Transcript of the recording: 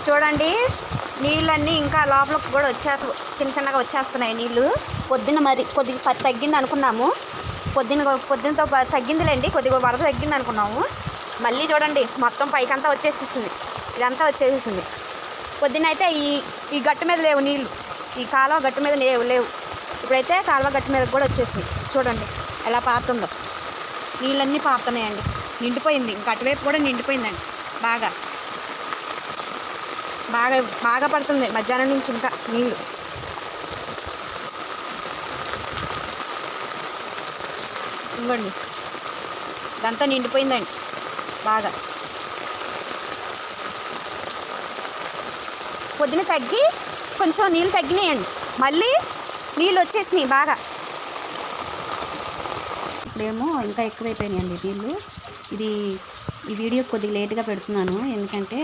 చూడండి నీళ్ళన్నీ ఇంకా లోపలికి కూడా చిన్నగా వచ్చేస్తున్నాయి నీళ్ళు. పొద్దున్న మరి కొద్దిగా తగ్గింది అనుకున్నాము, పొద్దునతో తగ్గిందిలేండి, కొద్దిగా వరద తగ్గింది అనుకున్నాము. మళ్ళీ చూడండి మొత్తం పైకంతా వచ్చేసేసింది, ఇదంతా వచ్చేసేసింది. పొద్దున్న అయితే ఈ గట్టు మీద లేవు నీళ్ళు, ఈ కాలువ గట్టు మీద లేవు. ఇప్పుడైతే కాలువ గట్టు మీద కూడా వచ్చేసింది. చూడండి ఎలా పారుతుందో, నీళ్ళన్నీ పారుతున్నాయండి. నిండిపోయింది, ఇంకా అటువైపు కూడా నిండిపోయిందండి. బాగా పడుతుంది మధ్యాహ్నం నుంచి ఇంకా నీళ్ళు. ఇవ్వండి ఇదంతా నిండిపోయిందండి బాగా. పొద్దున తగ్గి కొంచెం నీళ్ళు తగ్గినాయండి, మళ్ళీ నీళ్ళు వచ్చేసినాయి బాగా. ఇప్పుడేమో ఇంకా ఎక్కువైపోయినాయండి నీళ్ళు. ఈ వీడియో కొద్దిగా లేట్గా పెడుతున్నాను, ఎందుకంటే